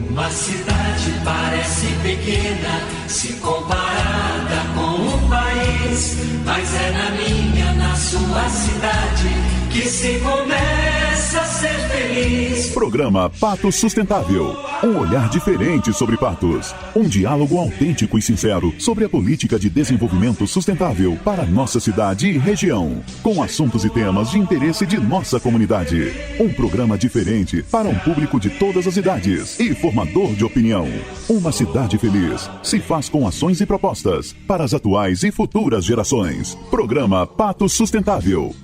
Uma cidade parece pequena se comparada com o país, mas é na minha, na sua cidade que se começa a ser feliz. Programa Patos Sustentável. Um olhar diferente sobre Patos. Um diálogo autêntico e sincero sobre a política de desenvolvimento sustentável para nossa cidade e região, com assuntos e temas de interesse de nossa comunidade. Um programa diferente para um público de todas as idades e formador de opinião. Uma cidade feliz se faz com ações e propostas para as atuais e futuras gerações. Programa Patos Sustentável.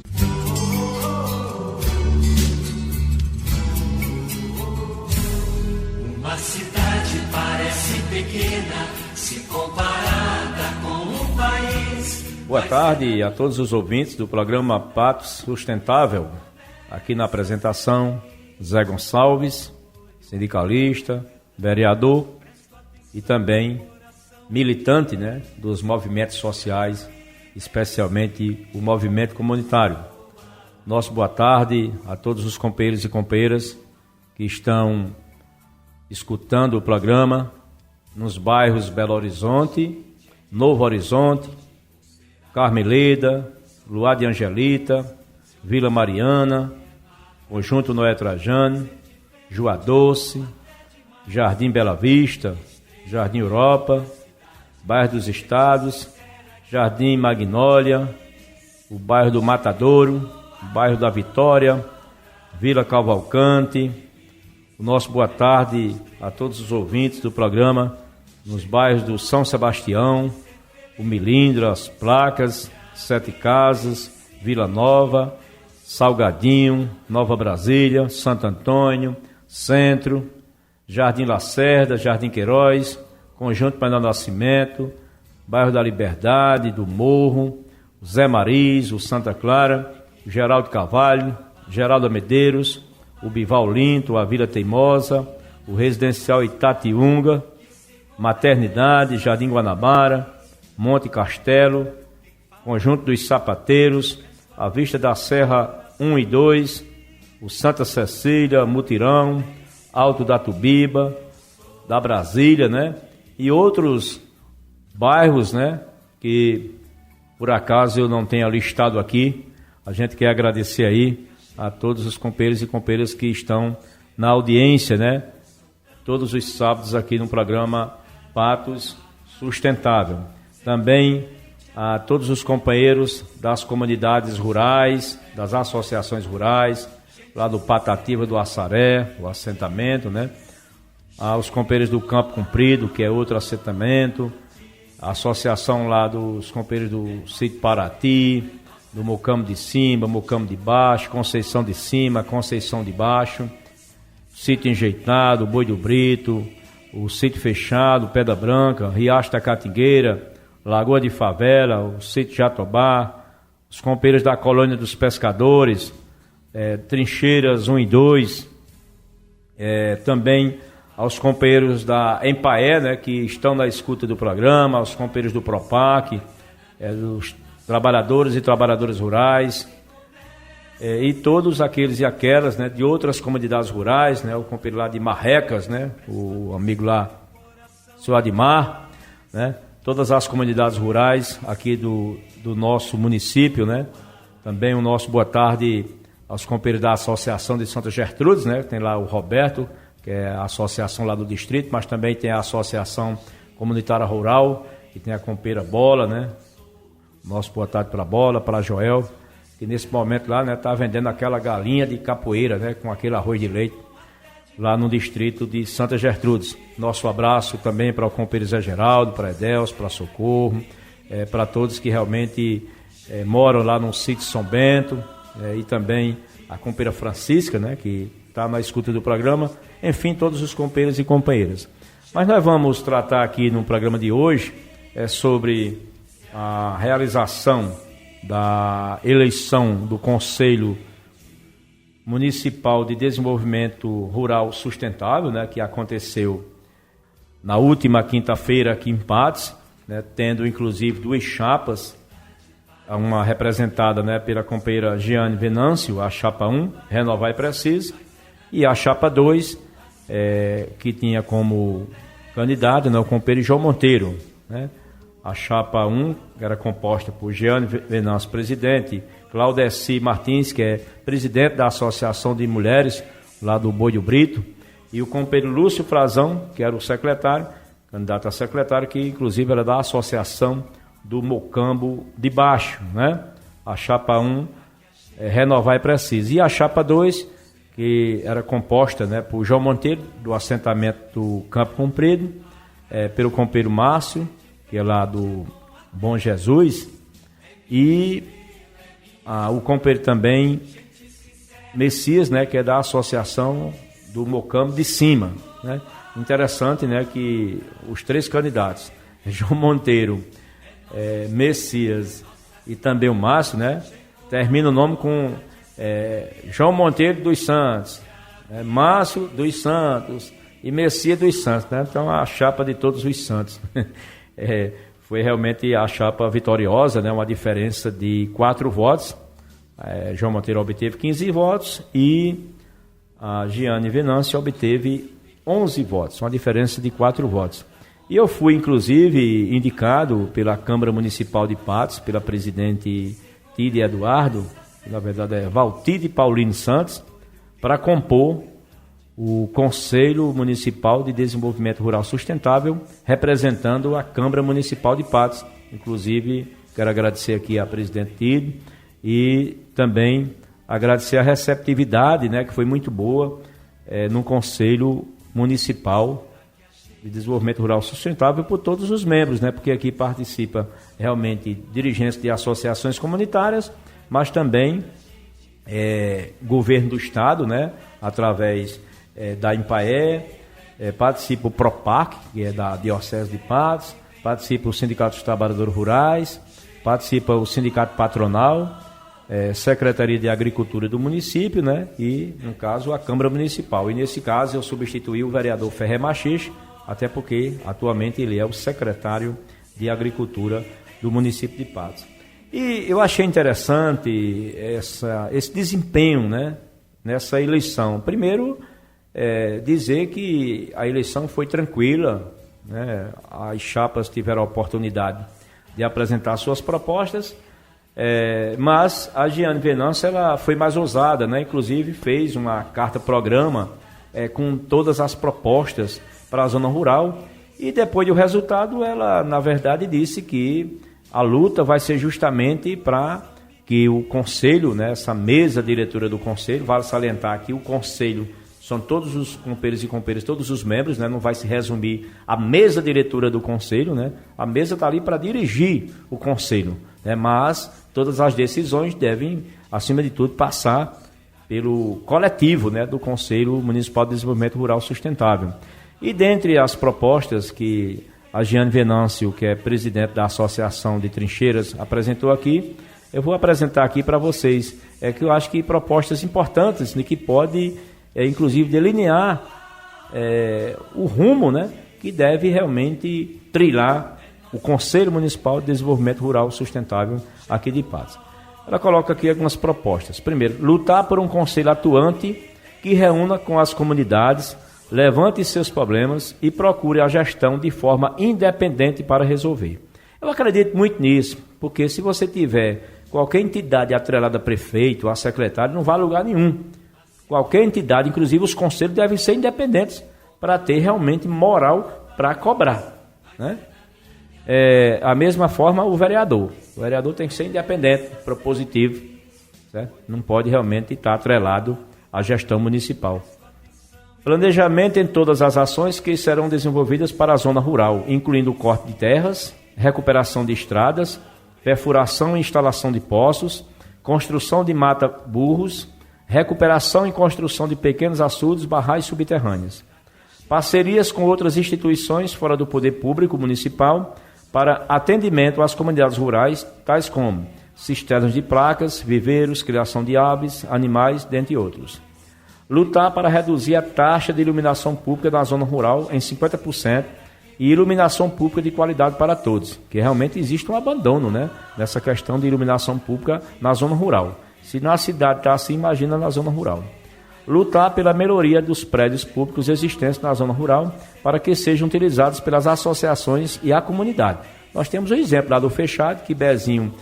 Uma cidade parece pequena se comparada com o país. Boa tarde a todos os ouvintes do programa Patos Sustentável. Aqui na apresentação, Zé Gonçalves, sindicalista, vereador e também militante, dos movimentos sociais, especialmente o movimento comunitário. Nosso boa tarde a todos os companheiros e companheiras que estão escutando o programa nos bairros Belo Horizonte, Novo Horizonte, Carmeleda, Luar de Angelita, Vila Mariana, Conjunto Noé Trajano, Jua Doce, Jardim Bela Vista, Jardim Europa, Bairro dos Estados, Jardim Magnólia, o bairro do Matadouro, o bairro da Vitória, Vila Cavalcante. O nosso boa tarde a todos os ouvintes do programa nos bairros do São Sebastião, o Milindra, as Placas, Sete Casas, Vila Nova, Salgadinho, Nova Brasília, Santo Antônio, Centro, Jardim Lacerda, Jardim Queiroz, Conjunto Manuel Nascimento, bairro da Liberdade, do Morro, o Zé Mariz, o Santa Clara, o Geraldo Carvalho, Geraldo Medeiros, o Bival Linto, a Vila Teimosa, o Residencial Itatiunga, Maternidade, Jardim Guanabara, Monte Castelo, Conjunto dos Sapateiros, a Vista da Serra 1 e 2, o Santa Cecília, Mutirão, Alto da Tubiba, da Brasília, e outros bairros, que por acaso eu não tenho listado aqui. A gente quer agradecer aí a todos os companheiros e companheiras que estão na audiência, todos os sábados aqui no programa Patos Sustentável. Também a todos os companheiros das comunidades rurais, das associações rurais, lá do Patativa do Assaré, o assentamento, aos companheiros do Campo Comprido, que é outro assentamento, a associação lá dos companheiros do Sítio Paraty, do Mocamo de Cima, Mocamo de Baixo, Conceição de Cima, Conceição de Baixo, Sítio Enjeitado, Boi do Brito, o Sítio Fechado, Pedra Branca, Riacho da Catingueira, Lagoa de Favela, o Sítio Jatobá, os companheiros da Colônia dos Pescadores, Trincheiras 1 e 2, também aos companheiros da Empaé, que estão na escuta do programa, aos companheiros do Propac, dos trabalhadores e trabalhadoras rurais, e todos aqueles e aquelas de outras comunidades rurais, o companheiro lá de Marrecas, o amigo lá, seu Admar, todas as comunidades rurais aqui do nosso município, também o nosso boa tarde aos companheiros da Associação de Santa Gertrudes, tem lá o Roberto, que é a associação lá do distrito, mas também tem a Associação Comunitária Rural, e tem a companheira Bola, nosso boa tarde para a Bola, para a Joel, que nesse momento lá está vendendo aquela galinha de capoeira, com aquele arroz de leite, lá no distrito de Santa Gertrudes. Nosso abraço também para o companheiro Zé Geraldo, para Edelso, para Socorro, para todos que realmente moram lá no sítio São Bento, e também a companheira Francisca, que está na escuta do programa, enfim, todos os companheiros e companheiras. Mas nós vamos tratar aqui no programa de hoje sobre a realização da eleição do Conselho Municipal de Desenvolvimento Rural Sustentável, que aconteceu na última quinta-feira aqui em Patos, tendo inclusive duas chapas, uma representada pela companheira Giane Venâncio, a chapa 1, Renovar é Preciso, e a chapa 2, que tinha como candidato, né, o companheiro João Monteiro, né? A chapa 1, que era composta por Jeane Venâncio, presidente, Claudeci Martins, que é presidente da Associação de Mulheres, lá do Boi do Brito, e o companheiro Lúcio Frazão, que era o secretário, candidato a secretário, que inclusive era da Associação do Mocambo de Baixo, né? A chapa 1, Renovar é Preciso. E a chapa 2, que era composta, né, por João Monteiro, do assentamento do Campo Comprido, pelo companheiro Márcio, que é lá do Bom Jesus, e o companheiro também Messias, né, que é da Associação do Mocambo de Cima, né? Interessante, né, que os 3 candidatos, João Monteiro, Messias e também o Márcio, né, termina o nome com João Monteiro dos Santos, Márcio dos Santos e Messias dos Santos, né? Então a chapa de todos os santos. Foi realmente a chapa vitoriosa, né? Uma diferença de 4 votos. João Monteiro obteve 15 votos e a Jeane Venâncio obteve 11 votos, uma diferença de 4 votos. E eu fui, inclusive, indicado pela Câmara Municipal de Patos, pela presidente Tide Eduardo, que na verdade é Valtide Paulino Santos, para compor o Conselho Municipal de Desenvolvimento Rural Sustentável, representando a Câmara Municipal de Patos. Inclusive, quero agradecer aqui à presidente Tide e também agradecer a receptividade, né, que foi muito boa no Conselho Municipal de Desenvolvimento Rural Sustentável por todos os membros, né, porque aqui participa realmente dirigentes de associações comunitárias, mas também governo do Estado, né, através da IMPAE, participa o PROPAC, que é da Diocese de Patos, participa o Sindicato dos Trabalhadores Rurais, participa o Sindicato Patronal, Secretaria de Agricultura do município, né, e, no caso, a Câmara Municipal. E, nesse caso, eu substituí o vereador Ferrer Machixe, até porque, atualmente, ele é o secretário de Agricultura do município de Patos. E eu achei interessante esse desempenho, né, nessa eleição. Primeiro, dizer que a eleição foi tranquila, né? As chapas tiveram a oportunidade de apresentar suas propostas, mas a Jeane Venâncio ela foi mais ousada, né? Inclusive fez uma carta-programa com todas as propostas para a zona rural, e depois do resultado ela, na verdade, disse que a luta vai ser justamente para que o Conselho, né, essa mesa diretora do Conselho, vale salientar que o Conselho são todos os companheiros e companheiras, todos os membros, né? Não vai se resumir a mesa diretora do Conselho, né? A mesa está ali para dirigir o Conselho, né? Mas todas as decisões devem, acima de tudo, passar pelo coletivo, né, do Conselho Municipal de Desenvolvimento Rural Sustentável. E dentre as propostas que a Jeane Venâncio, que é presidente da Associação de Trincheiras, apresentou aqui, eu vou apresentar aqui para vocês, que eu acho que propostas importantes, né, que pode inclusive delinear o rumo, né, que deve realmente trilhar o Conselho Municipal de Desenvolvimento Rural Sustentável aqui de Patos. Ela coloca aqui algumas propostas. Primeiro, lutar por um conselho atuante que reúna com as comunidades, levante seus problemas e procure a gestão de forma independente para resolver. Eu acredito muito nisso, porque se você tiver qualquer entidade atrelada a prefeito, a secretário, não vai a lugar nenhum. Qualquer entidade, inclusive os conselhos, devem ser independentes para ter realmente moral para cobrar, né? A mesma forma o vereador. O vereador tem que ser independente, propositivo, certo? Não pode realmente estar atrelado à gestão municipal. Planejamento em todas as ações que serão desenvolvidas para a zona rural, incluindo o corte de terras, recuperação de estradas, perfuração e instalação de poços, construção de mata-burros, recuperação e construção de pequenos açudes, barragens subterrâneas. Parcerias com outras instituições fora do poder público municipal para atendimento às comunidades rurais, tais como cisternas de placas, viveiros, criação de aves, animais, dentre outros. Lutar para reduzir a taxa de iluminação pública na zona rural em 50% e iluminação pública de qualidade para todos, que realmente existe um abandono, né, nessa questão de iluminação pública na zona rural. Se na cidade está assim, imagina na zona rural. Lutar pela melhoria dos prédios públicos existentes na zona rural para que sejam utilizados pelas associações e a comunidade. Nós temos o exemplo lá do Fechado, que Bezinho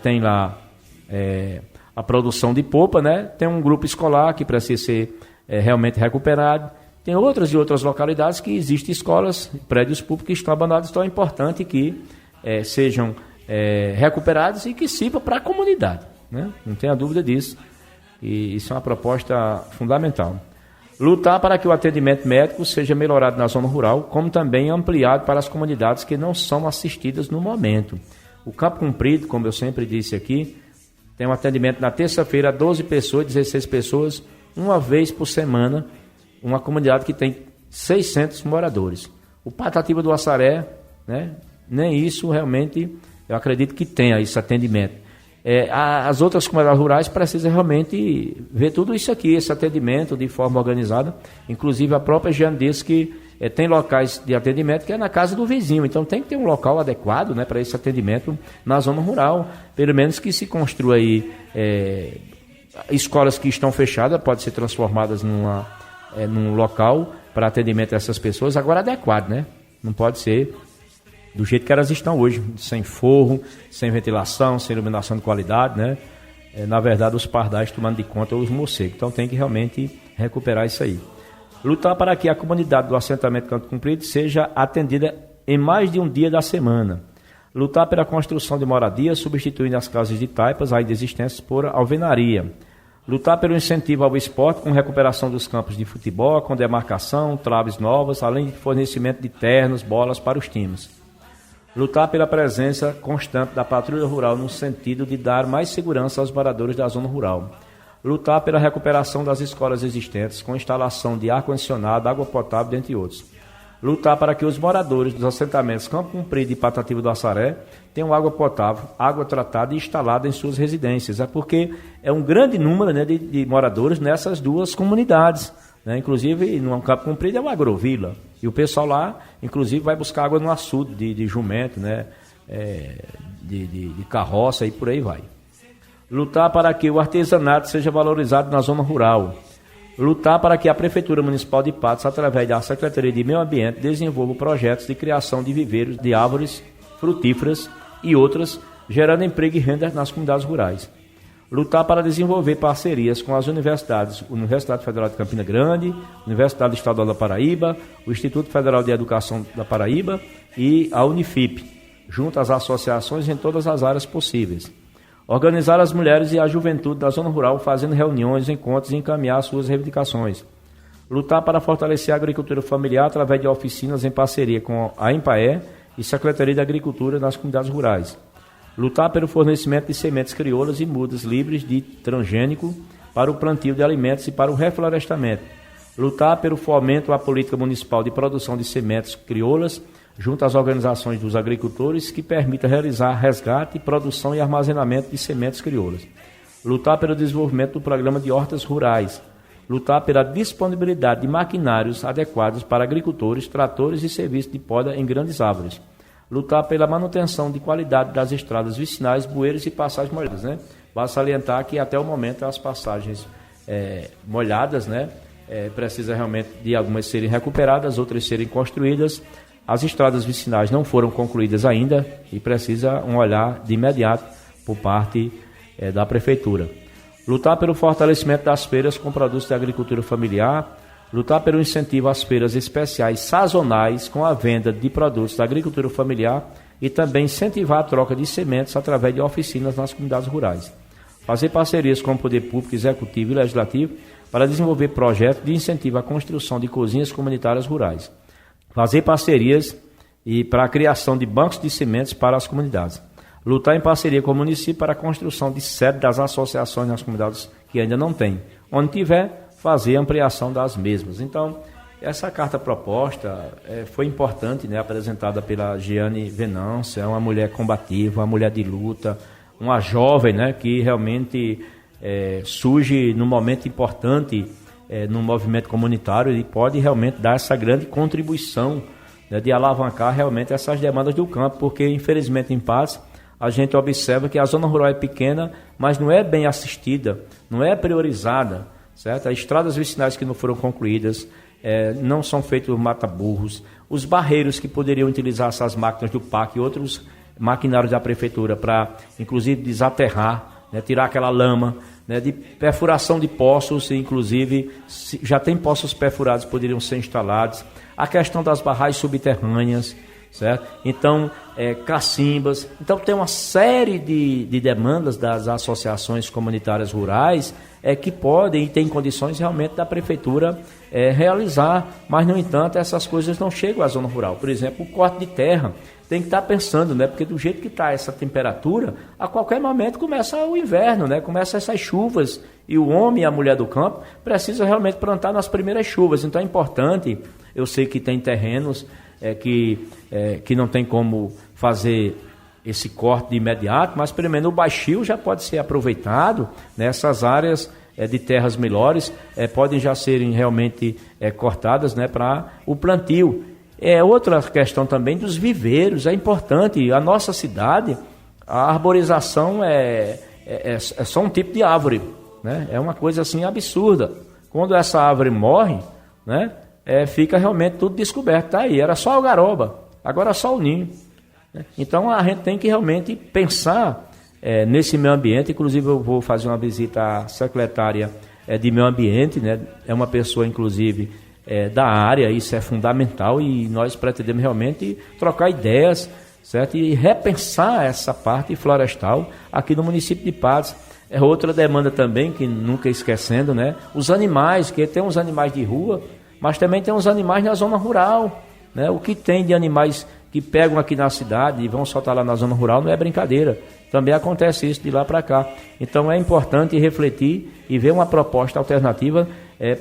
tem lá a produção de polpa, né? Tem um grupo escolar que precisa ser realmente recuperado. Tem outras e outras localidades que existem escolas, prédios públicos que estão abandonados, então é importante que sejam recuperados e que sirvam para a comunidade, né? Não tenha dúvida disso. E isso é uma proposta fundamental. Lutar para que o atendimento médico seja melhorado na zona rural, como também ampliado para as comunidades que não são assistidas no momento. O Campo Comprido, como eu sempre disse aqui, tem um atendimento na terça-feira, 12 pessoas, 16 pessoas, uma vez por semana, uma comunidade que tem 600 moradores. O Patativa do Assaré, né, nem isso realmente, eu acredito que tenha esse atendimento. As outras comunidades rurais precisam realmente ver tudo isso aqui, esse atendimento de forma organizada. Inclusive a própria Jeane disse que tem locais de atendimento que é na casa do vizinho. Então tem que ter um local adequado, né, para esse atendimento na zona rural. Pelo menos que se construa aí escolas que estão fechadas, podem ser transformadas num local para atendimento dessas pessoas, agora adequado, né? Não pode ser do jeito que elas estão hoje, sem forro, sem ventilação, sem iluminação de qualidade, né? Na verdade, os pardais tomando de conta os morcegos. Então tem que realmente recuperar isso aí. Lutar para que a comunidade do assentamento Campo Comprido seja atendida em mais de um dia da semana. Lutar pela construção de moradias, substituindo as casas de taipas ainda existentes por alvenaria. Lutar pelo incentivo ao esporte com recuperação dos campos de futebol, com demarcação, traves novas, além de fornecimento de ternos, bolas para os times. Lutar pela presença constante da patrulha rural no sentido de dar mais segurança aos moradores da zona rural. Lutar pela recuperação das escolas existentes com instalação de ar-condicionado, água potável, dentre outros. Lutar para que os moradores dos assentamentos Campo Comprido e Patativa do Assaré tenham água potável, água tratada e instalada em suas residências. É porque é um grande número, né, de moradores nessas duas comunidades. Né? Inclusive, no Campo Comprido é uma agrovila. E o pessoal lá, inclusive, vai buscar água no açude de jumento, né? De carroça e por aí vai. Lutar para que o artesanato seja valorizado na zona rural. Lutar para que a Prefeitura Municipal de Patos, através da Secretaria de Meio Ambiente, desenvolva projetos de criação de viveiros de árvores frutíferas e outras, gerando emprego e renda nas comunidades rurais. Lutar para desenvolver parcerias com as universidades, Universidade Federal de Campina Grande, Universidade Estadual da Paraíba, o Instituto Federal de Educação da Paraíba e a Unifip, junto às associações em todas as áreas possíveis. Organizar as mulheres e a juventude da zona rural, fazendo reuniões, encontros e encaminhar suas reivindicações. Lutar para fortalecer a agricultura familiar através de oficinas em parceria com a EMPAE e Secretaria de Agricultura nas comunidades rurais. Lutar pelo fornecimento de sementes crioulas e mudas livres de transgênico para o plantio de alimentos e para o reflorestamento. Lutar pelo fomento à política municipal de produção de sementes crioulas junto às organizações dos agricultores que permita realizar resgate, produção e armazenamento de sementes crioulas. Lutar pelo desenvolvimento do programa de hortas rurais. Lutar pela disponibilidade de maquinários adequados para agricultores, tratores e serviços de poda em grandes árvores. Lutar pela manutenção de qualidade das estradas vicinais, bueiros e passagens molhadas, né? Vale salientar que até o momento as passagens molhadas, né? Precisa realmente de algumas serem recuperadas, outras serem construídas. As estradas vicinais não foram concluídas ainda e precisa um olhar de imediato por parte da Prefeitura. Lutar pelo fortalecimento das feiras com produtos da agricultura familiar. Lutar pelo incentivo às feiras especiais sazonais com a venda de produtos da agricultura familiar e também incentivar a troca de sementes através de oficinas nas comunidades rurais. Fazer parcerias com o Poder Público, Executivo e Legislativo para desenvolver projetos de incentivo à construção de cozinhas comunitárias rurais. Fazer parcerias para a criação de bancos de sementes para as comunidades. Lutar em parceria com o município para a construção de sede das associações nas comunidades que ainda não têm. Onde tiver, fazer ampliação das mesmas. Então, essa carta proposta foi importante, né, apresentada pela Jeane Venâncio, é uma mulher combativa, uma mulher de luta, uma jovem, né, que realmente surge num momento importante no movimento comunitário e pode realmente dar essa grande contribuição, né, de alavancar realmente essas demandas do campo, porque infelizmente em Patos a gente observa que a zona rural é pequena, mas não é bem assistida, não é priorizada. certo? As estradas vicinais que não foram concluídas, não são feitos mata-burros, os barreiros que poderiam utilizar essas máquinas do PAC e outros maquinários da prefeitura para, inclusive, desaterrar, né, tirar aquela lama, né, de perfuração de poços, inclusive, já tem poços perfurados que poderiam ser instalados, a questão das barragens subterrâneas, certo? Então, cacimbas. Então, tem uma série de demandas das associações comunitárias rurais que podem e têm condições realmente da prefeitura realizar, mas, no entanto, essas coisas não chegam à zona rural. Por exemplo, o corte de terra. Tem que estar pensando, né? Porque do jeito que está essa temperatura, a qualquer momento começa o inverno, né? Começa essas chuvas e o homem e a mulher do campo precisam realmente plantar nas primeiras chuvas. Então é importante, eu sei que tem terrenos que não tem como fazer esse corte de imediato, mas pelo menos o baixio já pode ser aproveitado nessas áreas de terras melhores, podem já serem realmente cortadas, né, para o plantio. Outra questão também dos viveiros, é importante. A nossa cidade, a arborização é só um tipo de árvore, né? É uma coisa assim absurda. Quando essa árvore morre, né, fica realmente tudo descoberto. Tá aí, era só a garoba, agora é só o ninho, né? Então a gente tem que realmente pensar nesse meio ambiente. Inclusive eu vou fazer uma visita à secretária de meio ambiente, né? É uma pessoa, inclusive, da área, isso é fundamental e nós pretendemos realmente trocar ideias, certo? E repensar essa parte florestal aqui no município de Patos. É outra demanda também, que nunca esquecendo, né? Os animais, que tem uns animais de rua, mas também tem uns animais na zona rural, né? O que tem de animais que pegam aqui na cidade e vão soltar lá na zona rural não é brincadeira. Também acontece isso de lá para cá. Então é importante refletir e ver uma proposta alternativa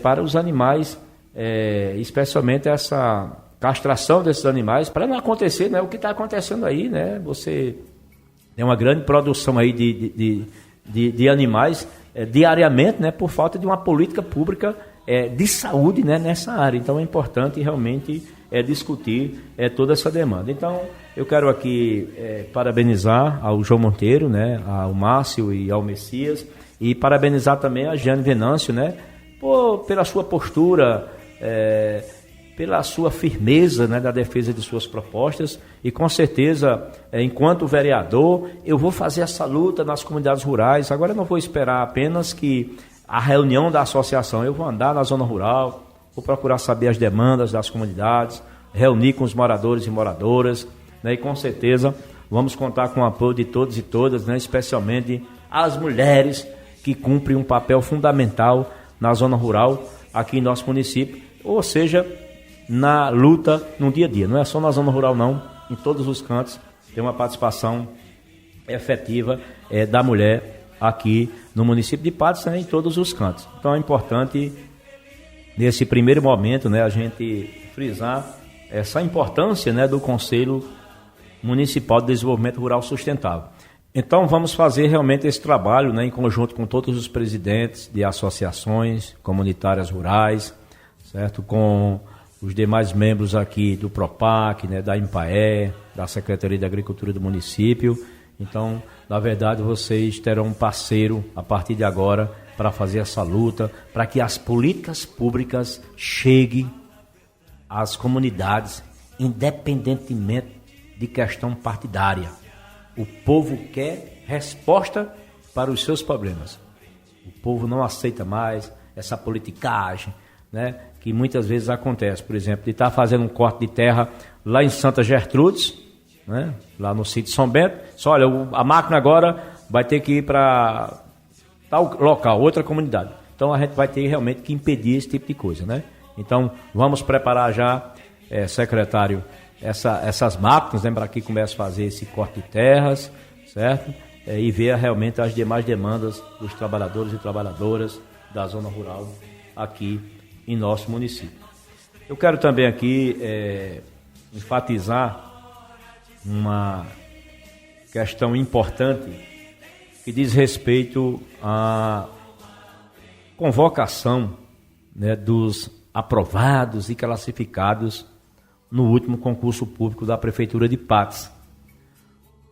para os animais, especialmente essa castração desses animais, para não acontecer, né, o que está acontecendo aí, né? Você tem uma grande produção aí de animais diariamente, né, por falta de uma política pública de saúde, né, nessa área. Então é importante realmente discutir toda essa demanda. Então eu quero aqui parabenizar ao João Monteiro, né, ao Márcio e ao Messias, e parabenizar também a Jane Venâncio, né, pela sua postura, pela sua firmeza, né, da defesa de suas propostas. E com certeza, enquanto vereador, eu vou fazer essa luta nas comunidades rurais. Agora eu não vou esperar apenas que a reunião da associação, eu vou andar na zona rural, vou procurar saber as demandas das comunidades, reunir com os moradores e moradoras, né, e com certeza vamos contar com o apoio de todos e todas, né, especialmente as mulheres que cumprem um papel fundamental na zona rural aqui em nosso município, ou seja, na luta no dia a dia. Não é só na zona rural não, em todos os cantos tem uma participação efetiva da mulher aqui no município de Patos, né, em todos os cantos. Então é importante, nesse primeiro momento, né, a gente frisar essa importância, né, do Conselho Municipal de Desenvolvimento Rural Sustentável. Então vamos fazer realmente esse trabalho, né, em conjunto com todos os presidentes de associações comunitárias rurais, certo? Com os demais membros aqui do PROPAC, né, da IMPAE, da Secretaria de Agricultura do município. Então, na verdade, vocês terão um parceiro a partir de agora para fazer essa luta, para que as políticas públicas cheguem às comunidades, independentemente de questão partidária. O povo quer resposta para os seus problemas. O povo não aceita mais essa politicagem, né, que muitas vezes acontece. Por exemplo, de estar fazendo um corte de terra lá em Santa Gertrudes, né, lá no sítio São Bento. Só, olha, a máquina agora vai ter que ir para tal local, outra comunidade. Então a gente vai ter realmente que impedir esse tipo de coisa, né? Então vamos preparar já, secretário, essas máquinas, né, para que comece a fazer esse corte de terras, certo? E ver realmente as demais demandas dos trabalhadores e trabalhadoras da zona rural aqui em nosso município. Eu quero também aqui enfatizar uma questão importante que diz respeito à convocação, né, dos aprovados e classificados no último concurso público da Prefeitura de Patos.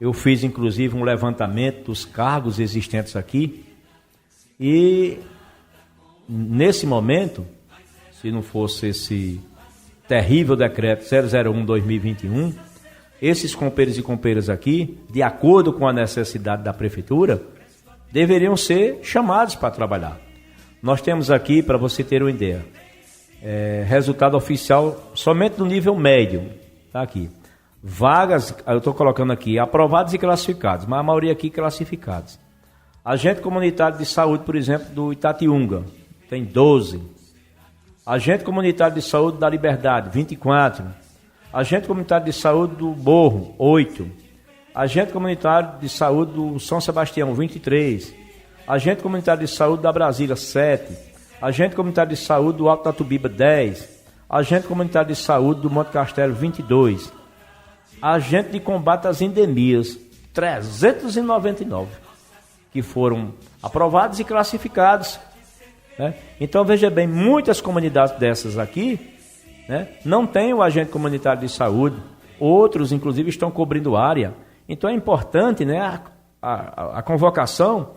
Eu fiz, inclusive, um levantamento dos cargos existentes aqui e nesse momento, se não fosse esse terrível decreto 001/2021, esses companheiros e companheiras aqui, de acordo com a necessidade da prefeitura, deveriam ser chamados para trabalhar. Nós temos aqui, para você ter uma ideia, resultado oficial somente no nível médio, está aqui. Vagas, eu estou colocando aqui, aprovados e classificados, mas a maioria aqui classificados. Agente comunitário de saúde, por exemplo, do Itatiunga, tem 12. Agente comunitário de saúde da Liberdade, 24. Agente comunitário de saúde do Borro, 8. Agente comunitário de saúde do São Sebastião, 23. Agente comunitário de saúde da Brasília, 7. Agente comunitário de saúde do Alto da Tubiba, 10. Agente comunitário de saúde do Monte Castelo, 22. Agente de combate às endemias, 399, que foram aprovados e classificados. Né? Então, veja bem, muitas comunidades dessas aqui, né, não têm o agente comunitário de saúde, outros, inclusive, estão cobrindo área. Então, é importante, né, a convocação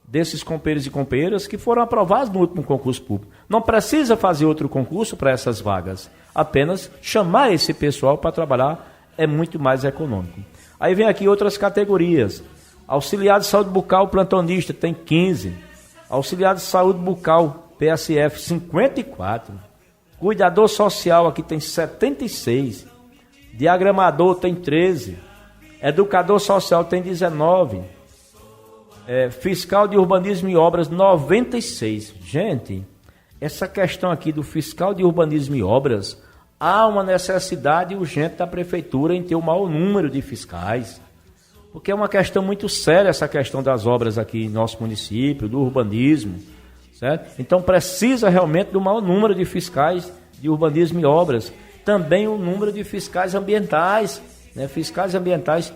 desses companheiros e companheiras que foram aprovados no último concurso público. Não precisa fazer outro concurso para essas vagas, apenas chamar esse pessoal para trabalhar é muito mais econômico. Aí vem aqui outras categorias. Auxiliar de saúde bucal plantonista tem 15. Auxiliar de saúde bucal PSF 54. Cuidador social aqui tem 76. Diagramador tem 13. Educador social tem 19. Fiscal de urbanismo e obras 96. Gente, essa questão aqui do fiscal de urbanismo e obras, há uma necessidade urgente da prefeitura em ter um maior número de fiscais, porque é uma questão muito séria essa questão das obras aqui em nosso município, do urbanismo, certo? Então precisa realmente do maior número de fiscais de urbanismo e obras, também o número de fiscais ambientais, né? Fiscais ambientais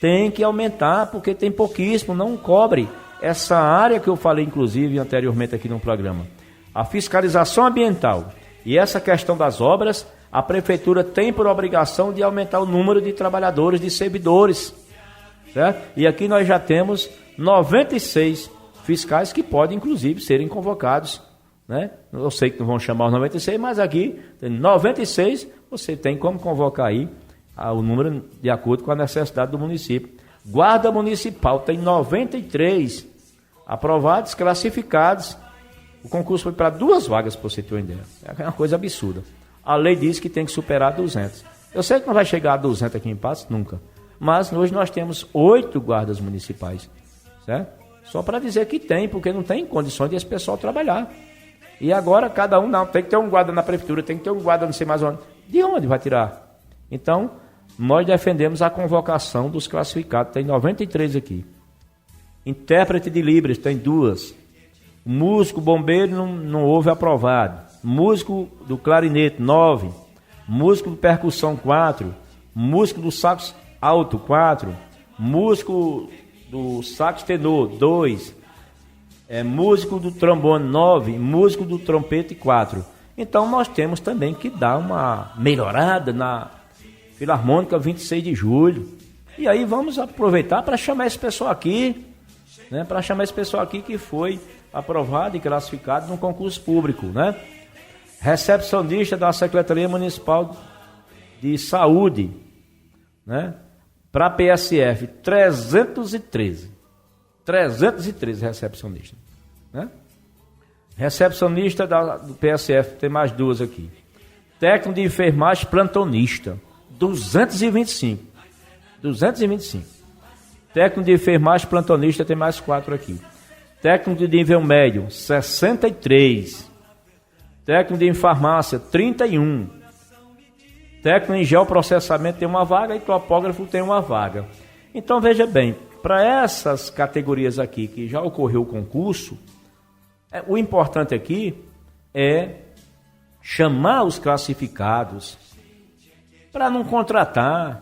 tem que aumentar, porque tem pouquíssimo, não cobre essa área que eu falei inclusive anteriormente aqui no programa, a fiscalização ambiental e essa questão das obras. A prefeitura tem por obrigação de aumentar o número de trabalhadores, de servidores, certo? E aqui nós já temos 96 fiscais que podem, inclusive, serem convocados, né? Eu sei que não vão chamar os 96, mas aqui tem 96, você tem como convocar aí o número de acordo com a necessidade do município. Guarda Municipal tem 93 aprovados, classificados. O concurso foi para 2 vagas, para você ter uma ideia. É uma coisa absurda. A lei diz que tem que superar 200. Eu sei que não vai chegar a 200 aqui em Patos, nunca. Mas hoje nós temos 8 guardas municipais, certo? Só para dizer que tem, porque não tem condições de esse pessoal trabalhar. E agora cada um, não, tem que ter um guarda na prefeitura, tem que ter um guarda não sei mais onde. De onde vai tirar? Então, nós defendemos a convocação dos classificados, tem 93 aqui. Intérprete de Libras, tem 2. Músico, bombeiro, não houve aprovado. Músico do clarinete, 9. Músico de percussão, 4. Músico do sax alto, 4. Músico do sax tenor, 2. Músico do trombone, 9. Músico do trompete, 4. Então nós temos também que dar uma melhorada na Filarmônica 26 de julho. E aí vamos aproveitar para chamar esse pessoal aqui, né? Para chamar esse pessoal aqui que foi aprovado e classificado no concurso público, né? Recepcionista da Secretaria Municipal de Saúde, né? Para PSF, 313 recepcionistas, né? Recepcionista do PSF, tem mais 2 aqui. Técnico de enfermagem plantonista, 225. Técnico de enfermagem plantonista, tem mais 4 aqui. Técnico de nível médio, 63. Técnico de farmácia, 31. Técnico em geoprocessamento tem uma vaga e topógrafo tem uma vaga. Então, veja bem, para essas categorias aqui que já ocorreu o concurso, o importante aqui é chamar os classificados para não contratar.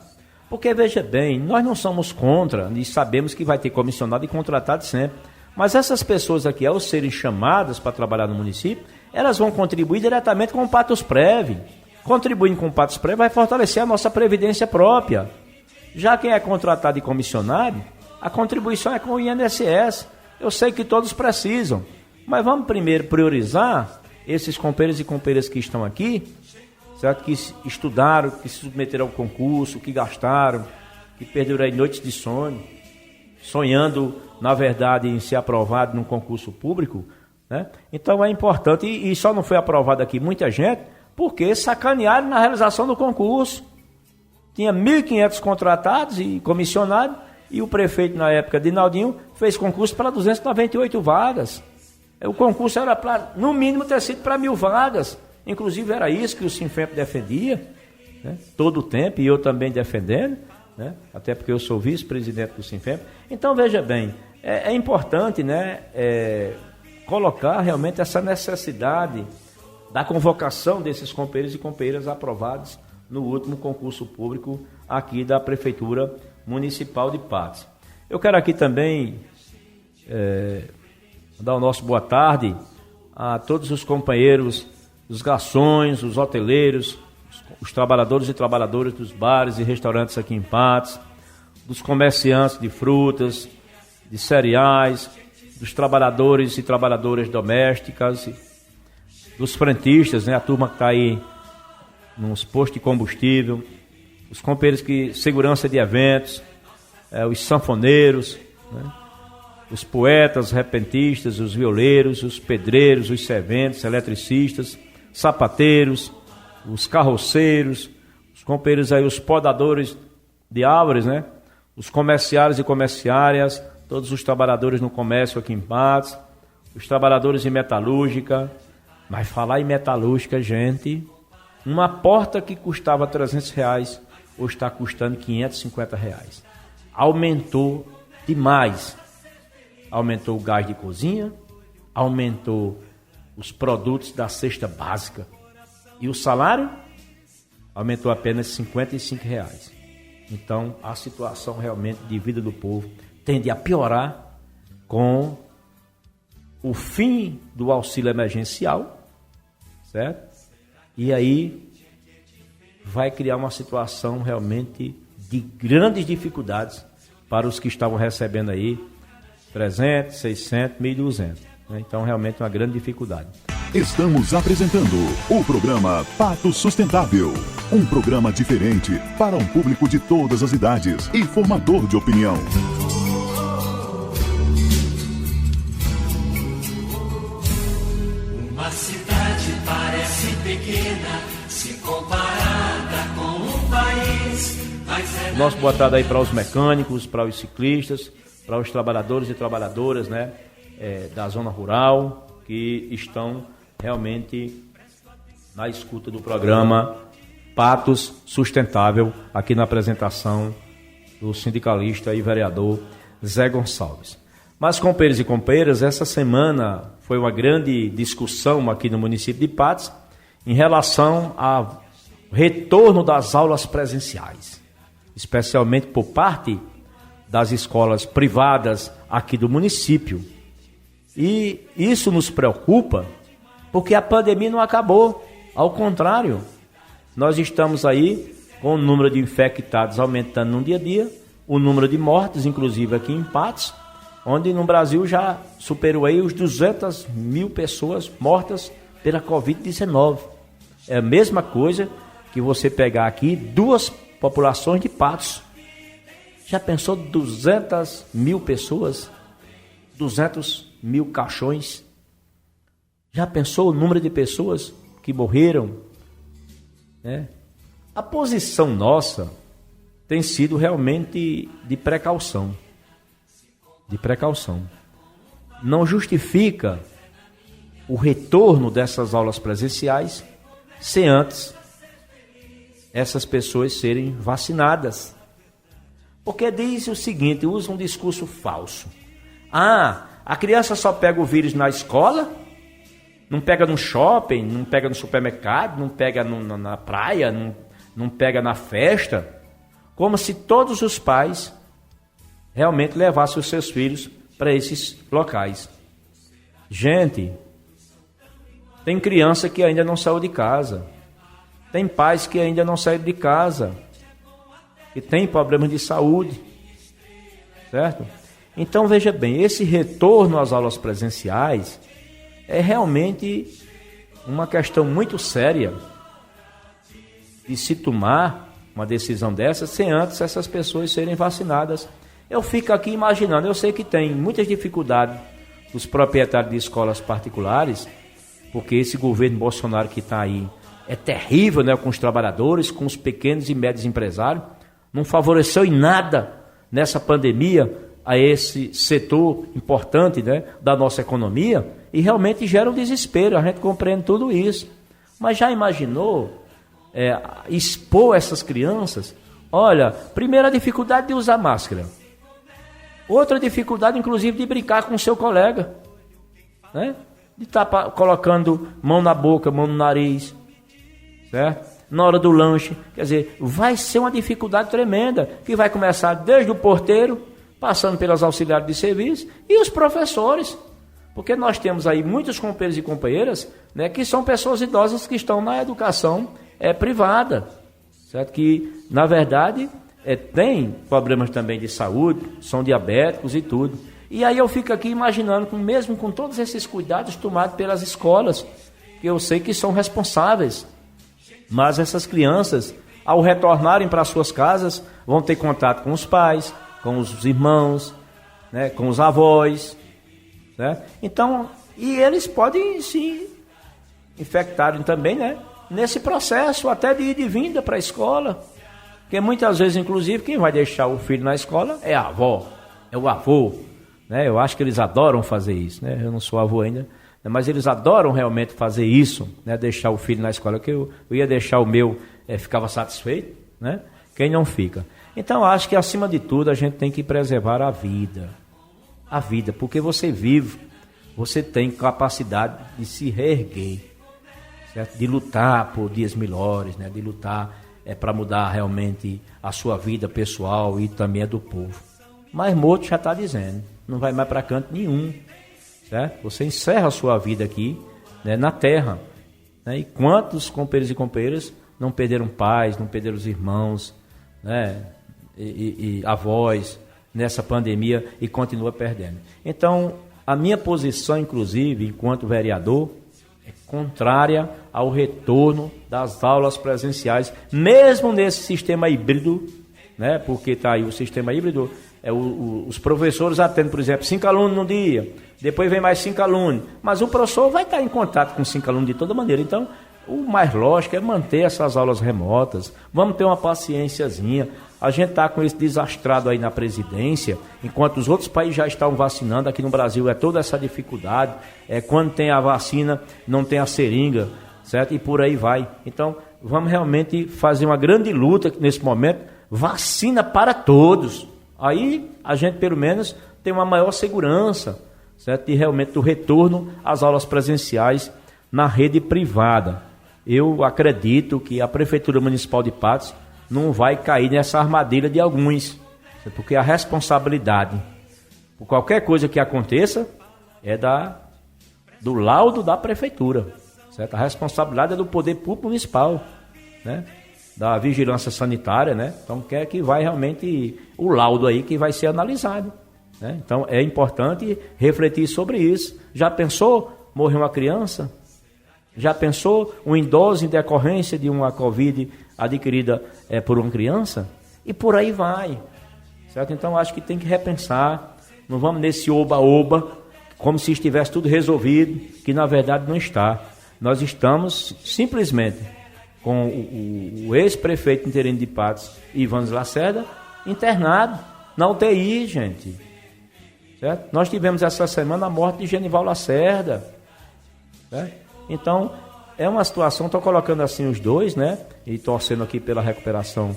Porque, veja bem, nós não somos contra e sabemos que vai ter comissionado e contratado sempre. Mas essas pessoas aqui, ao serem chamadas para trabalhar no município, elas vão contribuir diretamente com o Patusprev. Contribuindo com o Patusprev vai fortalecer a nossa previdência própria. Já quem é contratado e comissionado, a contribuição é com o INSS. Eu sei que todos precisam, Mas vamos primeiro priorizar esses companheiros e companheiras que estão aqui, certo? Que estudaram, que se submeteram ao concurso, que gastaram, que perderam aí noites de sono, sonhando, na verdade, em ser aprovado num concurso público, né? Então é importante, e só não foi aprovado aqui muita gente, porque sacanearam na realização do concurso. Tinha 1.500 contratados e comissionados, e o prefeito, na época, Dinaldinho, fez concurso para 298 vagas. O concurso era para, no mínimo, ter sido para 1.000 vagas. Inclusive, era isso que o Sinfep defendia, né? Todo o tempo, e eu também defendendo, né? Até porque eu sou vice-presidente do Sinfep. Então, veja bem, é importante, né, colocar realmente essa necessidade da convocação desses companheiros e companheiras aprovados no último concurso público aqui da Prefeitura Municipal de Patos. Eu quero aqui também dar o nosso boa tarde a todos os companheiros, os garçons, os hoteleiros, os trabalhadores e trabalhadoras dos bares e restaurantes aqui em Patos, dos comerciantes de frutas, de cereais, dos trabalhadores e trabalhadoras domésticas, dos frentistas, né, a turma que está aí nos postos de combustível, os companheiros que segurança de eventos, os sanfoneiros, né, os poetas, os repentistas, os violeiros, os pedreiros, os serventes, eletricistas, sapateiros, os carroceiros, os companheiros aí, os podadores de árvores, né, os comerciários e comerciárias, todos os trabalhadores no comércio aqui em Patos, os trabalhadores em metalúrgica. Mas falar em metalúrgica, gente, uma porta que custava R$300 hoje está custando R$550. Aumentou demais. Aumentou o gás de cozinha, aumentou os produtos da cesta básica. E o salário aumentou apenas R$55. Então, a situação realmente de vida do povo tende a piorar com o fim do auxílio emergencial, certo? E aí vai criar uma situação realmente de grandes dificuldades para os que estavam recebendo aí 300, 600, 1.200. Né? Então, realmente uma grande dificuldade. Estamos apresentando o programa Patos Sustentável. Um programa diferente para um público de todas as idades e formador de opinião. Uma cidade parece pequena se comparada com um país, mas é... Nosso boa tarde aí para os mecânicos, para os ciclistas, para os trabalhadores e trabalhadoras, né, da zona rural, que estão realmente na escuta do programa Patos Sustentável, aqui na apresentação do sindicalista e vereador Zé Gonçalves. Mas, companheiros e companheiras, essa semana foi uma grande discussão aqui no município de Patos em relação ao retorno das aulas presenciais, especialmente por parte das escolas privadas aqui do município. E isso nos preocupa porque a pandemia não acabou, ao contrário, nós estamos aí com o número de infectados aumentando no dia a dia, o número de mortes, inclusive aqui em Patos, onde no Brasil já superou aí os 200 mil pessoas mortas pela Covid-19. É a mesma coisa que você pegar aqui duas populações de Patos. Já pensou 200 mil pessoas? 200 mil caixões? Já pensou o número de pessoas que morreram? Né? A posição nossa tem sido realmente de precaução. De precaução. Não justifica o retorno dessas aulas presenciais sem antes essas pessoas serem vacinadas. Porque diz o seguinte, usa um discurso falso. A criança só pega o vírus na escola, não pega no shopping, não pega no supermercado, não pega na praia, não pega na festa, como se todos os pais realmente levassem os seus filhos para esses locais. Gente, tem criança que ainda não saiu de casa, tem pais que ainda não saíram de casa, que tem problemas de saúde, certo? Então veja bem, esse retorno às aulas presenciais é realmente uma questão muito séria de se tomar uma decisão dessa sem antes essas pessoas serem vacinadas. Eu fico aqui imaginando, eu sei que tem muitas dificuldades dos proprietários de escolas particulares, porque esse governo Bolsonaro que está aí é terrível, né, com os trabalhadores, com os pequenos e médios empresários, não favoreceu em nada nessa pandemia a esse setor importante, né, da nossa economia, e realmente gera um desespero, a gente compreende tudo isso. Mas já imaginou expor essas crianças? Olha, primeira dificuldade de usar máscara, outra dificuldade inclusive de brincar com o seu colega, né, de estar colocando mão na boca, mão no nariz, certo? Na hora do lanche, quer dizer, vai ser uma dificuldade tremenda, que vai começar desde o porteiro, passando pelas auxiliares de serviço e os professores, porque nós temos aí muitos companheiros e companheiras, né, que são pessoas idosas que estão na educação privada, certo? Que, na verdade, tem problemas também de saúde, são diabéticos e tudo. E aí eu fico aqui imaginando, mesmo com todos esses cuidados tomados pelas escolas, que eu sei que são responsáveis, mas essas crianças, ao retornarem para suas casas, vão ter contato com os pais, com os irmãos, né, com os avós, né? Então, e eles podem se infectarem também, né, nesse processo até de ida e vinda para a escola, porque muitas vezes, inclusive, quem vai deixar o filho na escola é a avó, é o avô, né? Eu acho que eles adoram fazer isso, né? Eu não sou avô ainda, mas eles adoram realmente fazer isso, né? Deixar o filho na escola, que eu ia deixar o meu, ficava satisfeito, né? Quem não fica? Então, acho que, acima de tudo, a gente tem que preservar a vida, porque você vive, você tem capacidade de se reerguer, certo? De lutar por dias melhores, né? De lutar para mudar realmente a sua vida pessoal e também a do povo. Mas Moto já está dizendo, não vai mais para canto nenhum, certo? Você encerra a sua vida aqui, né, na terra, né? E quantos companheiros e companheiras não perderam pais, não perderam os irmãos, né, e avós nessa pandemia e continua perdendo. Então, a minha posição, inclusive, enquanto vereador, é contrária ao retorno das aulas presenciais, mesmo nesse sistema híbrido, né? Porque está aí o sistema híbrido, os professores atendem, por exemplo, 5 alunos no dia, depois vem mais 5 alunos, mas o professor vai estar em contato com 5 alunos de toda maneira. Então, o mais lógico é manter essas aulas remotas, vamos ter uma paciênciazinha. A gente está com esse desastrado aí na presidência, enquanto os outros países já estão vacinando. Aqui no Brasil é toda essa dificuldade, quando tem a vacina, não tem a seringa, certo? E por aí vai. Então, vamos realmente fazer uma grande luta nesse momento, vacina para todos. Aí a gente, pelo menos, tem uma maior segurança, certo? E realmente do retorno às aulas presenciais na rede privada. Eu acredito que a Prefeitura Municipal de Patos não vai cair nessa armadilha de alguns, porque a responsabilidade por qualquer coisa que aconteça é do laudo da Prefeitura, certo? A responsabilidade é do Poder Público Municipal, né? Da Vigilância Sanitária, né? Então, quer que vai realmente o laudo aí que vai ser analisado, né? Então, é importante refletir sobre isso. Já pensou morrer uma criança? Já pensou um idoso em decorrência de uma Covid adquirida por uma criança? E por aí vai, certo? Então, acho que tem que repensar. Não vamos nesse oba-oba, como se estivesse tudo resolvido, que na verdade não está. Nós estamos simplesmente com o ex-prefeito interino de Patos, Ivânia Lacerda, internado na UTI, gente. Certo? Nós tivemos essa semana a morte de Genival Lacerda. Certo? Então, é uma situação, estou colocando assim os dois, né? E torcendo aqui pela recuperação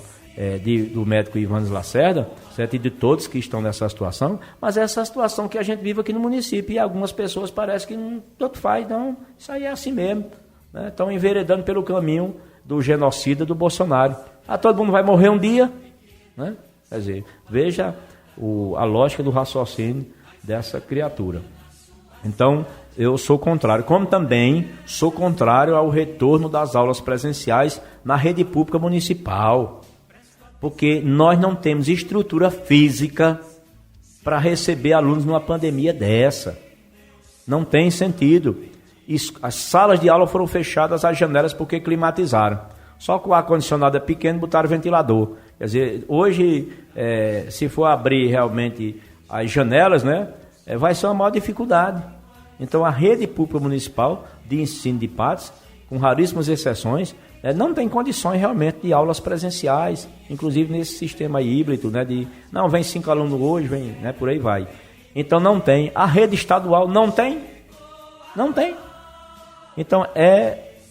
do médico Ivânia Lacerda, certo? E de todos que estão nessa situação, mas é essa situação que a gente vive aqui no município, e algumas pessoas parece que não, tanto faz, não, isso aí é assim mesmo, né? Estão enveredando pelo caminho do genocida do Bolsonaro. Todo mundo vai morrer um dia, né? Quer dizer, veja a lógica do raciocínio dessa criatura. Então, eu sou contrário, como também sou contrário ao retorno das aulas presenciais na rede pública municipal, porque nós não temos estrutura física para receber alunos numa pandemia dessa. Não tem sentido. as salas de aula foram fechadas, as janelas, porque climatizaram. Só que o ar-condicionado é pequeno, botaram ventilador. Quer dizer, hoje, se for abrir realmente as janelas, né, vai ser uma maior dificuldade. Então, a rede pública municipal de ensino de Patos, com raríssimas exceções, não tem condições realmente de aulas presenciais, inclusive nesse sistema híbrido, né, não, vem 5 alunos hoje, vem, né, por aí vai. Então, não tem. A rede estadual não tem. Não tem. Então,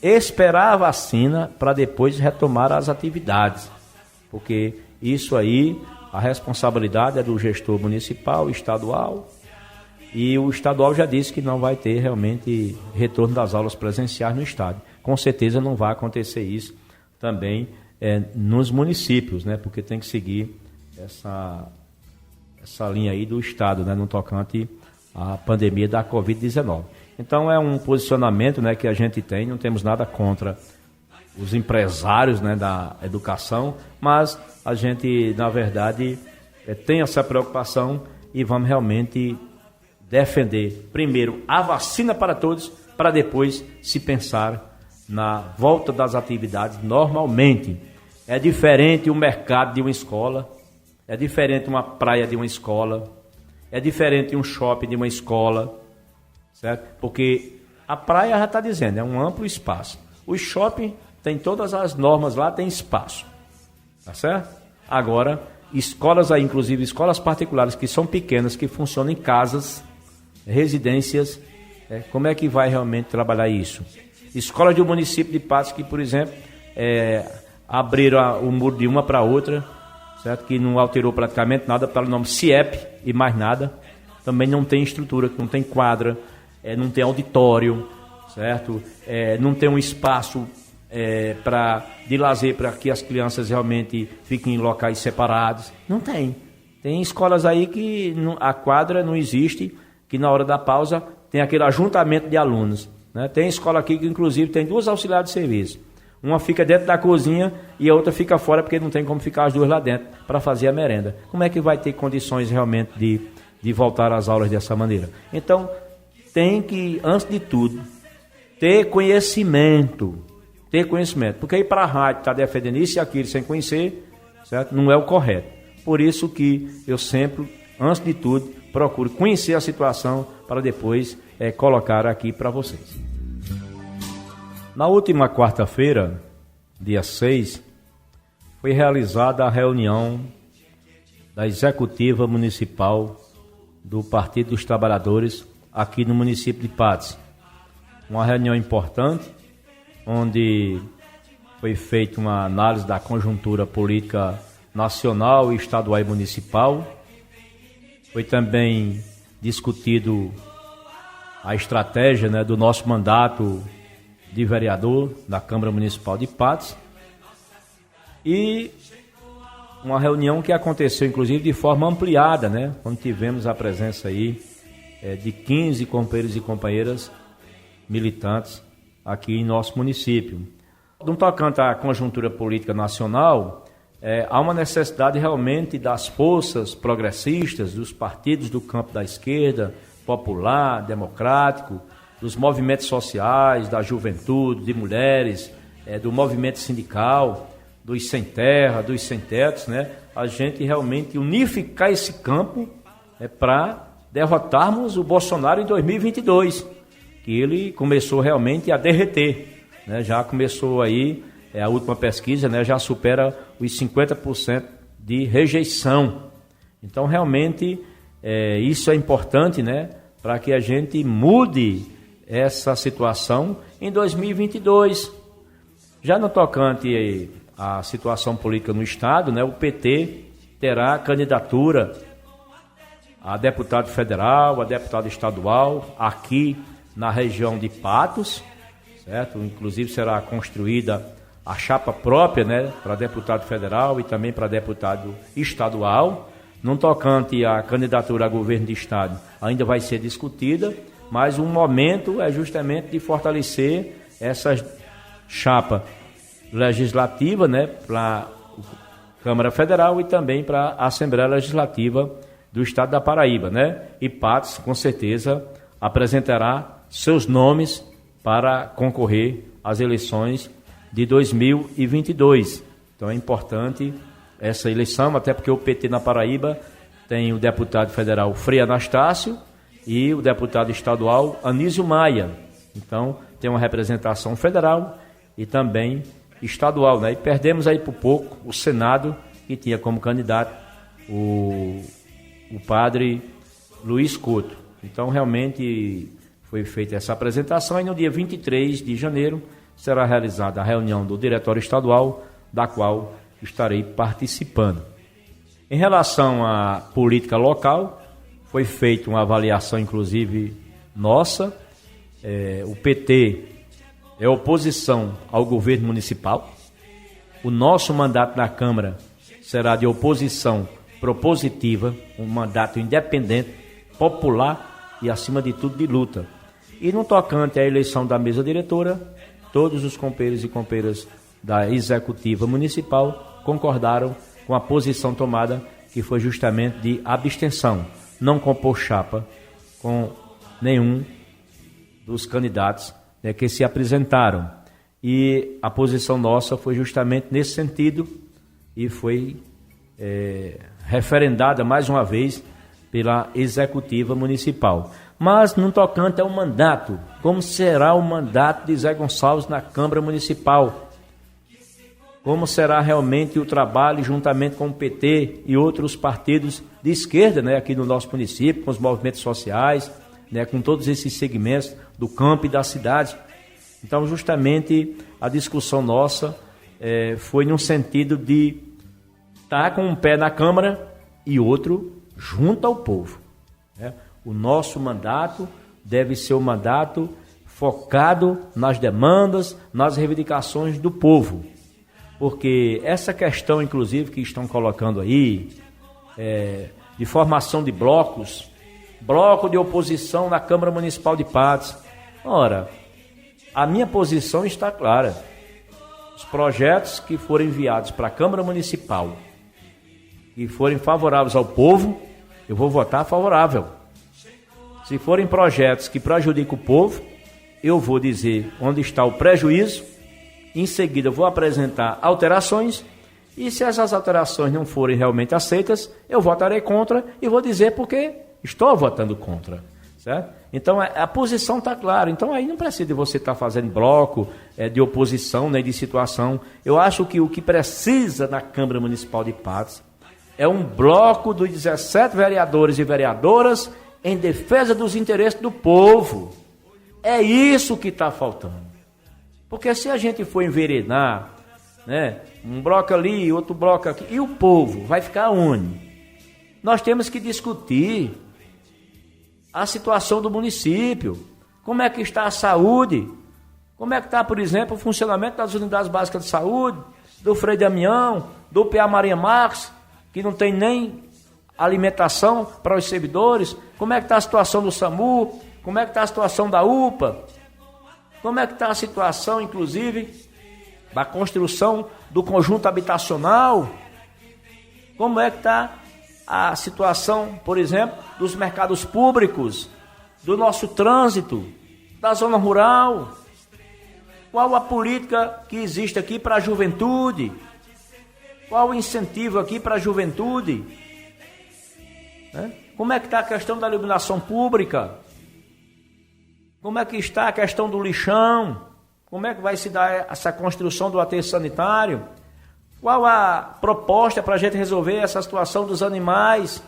esperar a vacina para depois retomar as atividades, porque isso aí, a responsabilidade é do gestor municipal, estadual, e o estadual já disse que não vai ter realmente retorno das aulas presenciais no estado. Com certeza não vai acontecer isso também nos municípios, né, porque tem que seguir essa linha aí do estado, né, no tocante à pandemia da Covid-19. Então é um posicionamento, né, que a gente tem, não temos nada contra os empresários, né, da educação, mas a gente, na verdade, tem essa preocupação e vamos realmente defender, primeiro, a vacina para todos, para depois se pensar na volta das atividades normalmente. É diferente o mercado de uma escola, é diferente uma praia de uma escola, é diferente um shopping de uma escola, certo? Porque a praia já está dizendo, é um amplo espaço. O shopping tem todas as normas lá, tem espaço, tá certo? Agora, escolas aí, inclusive escolas particulares que são pequenas, que funcionam em casas, residências, como é que vai realmente trabalhar isso? Escolas do município de Patos que, por exemplo, abriram o muro de uma para outra, certo? Que não alterou praticamente nada, pelo nome CIEP e mais nada. Também não tem estrutura, não tem quadra, não tem auditório, certo? Não tem um espaço de lazer para que as crianças realmente fiquem em locais separados. Não tem. Tem escolas aí que a quadra não existe, que na hora da pausa tem aquele ajuntamento de alunos, né? Tem escola aqui que inclusive tem 2 auxiliares de serviço. Uma fica dentro da cozinha e a outra fica fora porque não tem como ficar as 2 lá dentro para fazer a merenda. Como é que vai ter condições realmente de voltar às aulas dessa maneira? Então, tem que, antes de tudo, ter conhecimento, porque ir para a rádio estar defendendo isso e aquilo sem conhecer, certo? Não é o correto. Por isso que eu sempre, antes de tudo, procuro conhecer a situação para depois colocar aqui para vocês. Na última quarta-feira, dia 6, foi realizada a reunião da Executiva Municipal do Partido dos Trabalhadores aqui no município de Patos. Uma reunião importante, onde foi feita uma análise da conjuntura política nacional, estadual e municipal. Foi também discutido a estratégia, né, do nosso mandato de vereador da Câmara Municipal de Patos. E uma reunião que aconteceu, inclusive, de forma ampliada, né, quando tivemos a presença aí de 15 companheiros e companheiras militantes aqui em nosso município. No tocante à conjuntura política nacional, há uma necessidade realmente das forças progressistas, dos partidos do campo da esquerda, popular, democrático, dos movimentos sociais, da juventude, de mulheres, do movimento sindical, dos sem terra, dos sem tetos, né? A gente realmente unificar esse campo para derrotarmos o Bolsonaro em 2022, que ele começou realmente a derreter, né? Já começou aí, a última pesquisa, né, já supera os 50% de rejeição. Então, realmente, isso é importante, né, para que a gente mude essa situação em 2022. Já no tocante à situação política no Estado, né, o PT terá candidatura a deputado federal, a deputado estadual, aqui na região de Patos, certo? Inclusive será construída a chapa própria, né, para deputado federal e também para deputado estadual. No tocante à candidatura a governo de estado, ainda vai ser discutida, mas o momento é justamente de fortalecer essa chapa legislativa, né, para a Câmara Federal e também para a Assembleia Legislativa do Estado da Paraíba, né? E Patos, com certeza, apresentará seus nomes para concorrer às eleições de 2022. Então é importante essa eleição, até porque o PT na Paraíba tem o deputado federal Frei Anastácio e o deputado estadual Anísio Maia. Então tem uma representação federal e também estadual, né? E perdemos aí por pouco o Senado, que tinha como candidato o padre Luiz Couto. Então realmente foi feita essa apresentação e no dia 23 de janeiro será realizada a reunião do Diretório Estadual, da qual estarei participando. Em relação à política local, foi feita uma avaliação, inclusive, nossa. O PT é oposição ao governo municipal. O nosso mandato na Câmara será de oposição propositiva, um mandato independente, popular e, acima de tudo, de luta. E no tocante à eleição da mesa diretora, todos os companheiros e companheiras da executiva municipal concordaram com a posição tomada, que foi justamente de abstenção, não compor chapa com nenhum dos candidatos, né, que se apresentaram. E a posição nossa foi justamente nesse sentido e foi referendada mais uma vez pela executiva municipal. Mas no tocante ao mandato, como será o mandato de Zé Gonçalves na Câmara Municipal? Como será realmente o trabalho juntamente com o PT e outros partidos de esquerda, né, aqui no nosso município, com os movimentos sociais, né, com todos esses segmentos do campo e da cidade. Então, justamente, a discussão nossa foi num sentido de estar com um pé na Câmara e outro junto ao povo, né? O nosso mandato deve ser um mandato focado nas demandas, nas reivindicações do povo. Porque essa questão, inclusive, que estão colocando aí, de formação de blocos, bloco de oposição na Câmara Municipal de Patos. Ora, a minha posição está clara. Os projetos que forem enviados para a Câmara Municipal e forem favoráveis ao povo, eu vou votar favorável. Se forem projetos que prejudicam o povo, eu vou dizer onde está o prejuízo. Em seguida, eu vou apresentar alterações e se essas alterações não forem realmente aceitas, eu votarei contra e vou dizer porque estou votando contra, certo? Então, a posição está clara. Então, aí não precisa de você estar fazendo bloco de oposição, nem de situação. Eu acho que o que precisa na Câmara Municipal de Patos é um bloco dos 17 vereadores e vereadoras em defesa dos interesses do povo. É isso que está faltando. Porque se a gente for enveredar, né, um bloco ali, outro bloco aqui, e o povo vai ficar onde? Nós temos que discutir a situação do município, como é que está a saúde, como é que está, por exemplo, o funcionamento das unidades básicas de saúde, do Frei Damião, do PA Maria Marques, que não tem nem alimentação para os servidores, como é que está a situação do SAMU, como é que está a situação da UPA, como é que está a situação, inclusive, da construção do conjunto habitacional, como é que está a situação, por exemplo, dos mercados públicos, do nosso trânsito, da zona rural, qual a política que existe aqui para a juventude, qual o incentivo aqui para a juventude, né? Como é que está a questão da iluminação pública, como é que está a questão do lixão, como é que vai se dar essa construção do aterro sanitário, qual a proposta para a gente resolver essa situação dos animais,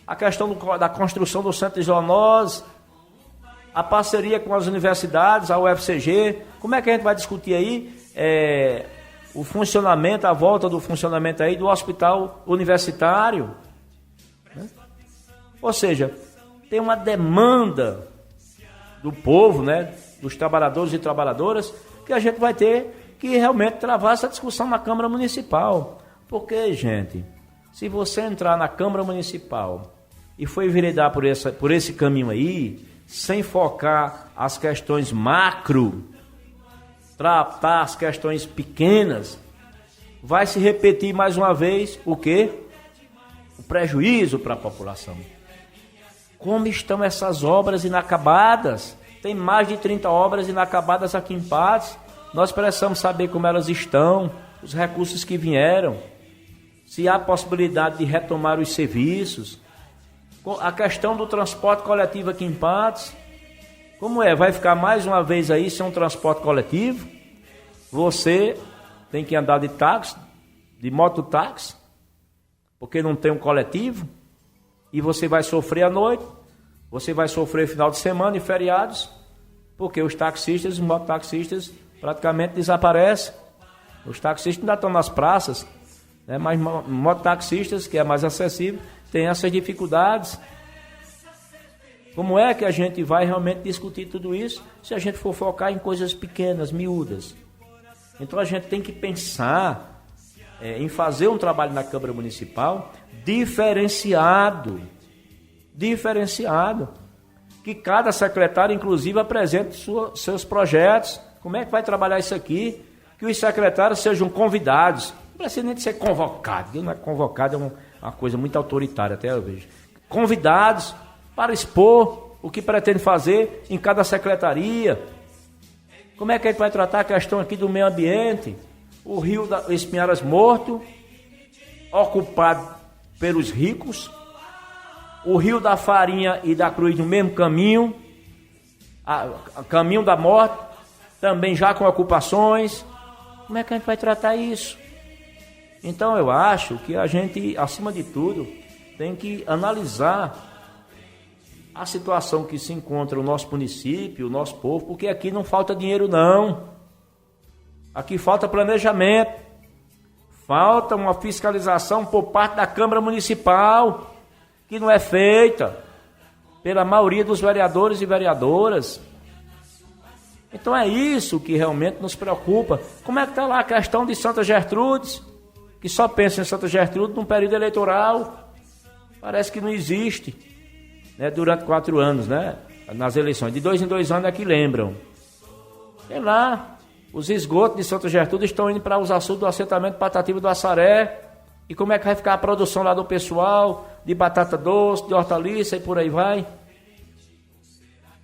a questão da construção do centro de zoonose, a parceria com as universidades, a UFCG, como é que a gente vai discutir aí o funcionamento, a volta do funcionamento aí do hospital universitário, né? Ou seja, tem uma demanda do povo, né, dos trabalhadores e trabalhadoras, que a gente vai ter que realmente travar essa discussão na Câmara Municipal. Porque, gente, se você entrar na Câmara Municipal e for enveredar por esse caminho aí, sem focar as questões macro, tratar as questões pequenas, vai se repetir mais uma vez o quê? O prejuízo para a população. Como estão essas obras inacabadas? Tem mais de 30 obras inacabadas aqui em Patos. Nós precisamos saber como elas estão, os recursos que vieram, se há possibilidade de retomar os serviços. A questão do transporte coletivo aqui em Patos, como é? Vai ficar mais uma vez aí sem um transporte coletivo? Você tem que andar de táxi, de mototáxi, porque não tem um coletivo, e você vai sofrer à noite, você vai sofrer final de semana e feriados, porque os taxistas, os mototaxistas praticamente desaparecem. Os taxistas ainda estão nas praças, né? Mas mototaxistas, que é mais acessível, tem essas dificuldades. Como é que a gente vai realmente discutir tudo isso se a gente for focar em coisas pequenas, miúdas? Então a gente tem que pensar em fazer um trabalho na Câmara Municipal diferenciado, que cada secretário, inclusive, apresente seus projetos. Como é que vai trabalhar isso aqui? Que os secretários sejam convidados. Não precisa nem de ser convocado. Não é convocado, é uma coisa muito autoritária, até eu vejo. Convidados para expor o que pretende fazer em cada secretaria. Como é que a gente vai tratar a questão aqui do meio ambiente? O rio Espinharas morto, ocupado pelos ricos. O rio da Farinha e da Cruz no mesmo caminho. Caminho da morte, também já com ocupações. Como é que a gente vai tratar isso? Então eu acho que a gente, acima de tudo, tem que analisar a situação que se encontra o nosso município, o nosso povo, porque aqui não falta dinheiro não. Aqui falta planejamento. Falta uma fiscalização por parte da Câmara Municipal, que não é feita pela maioria dos vereadores e vereadoras. Então é isso que realmente nos preocupa. Como é que está lá a questão de Santa Gertrudes, que só pensa em Santa Gertrudes num período eleitoral? Parece que não existe, né, durante 4 anos, né, nas eleições. De 2 em 2 anos é que lembram. Sei lá, os esgotos de Santa Gertrudes estão indo para os açudes do assentamento Patativa do Assaré. E como é que vai ficar a produção lá do pessoal, de batata doce, de hortaliça e por aí vai?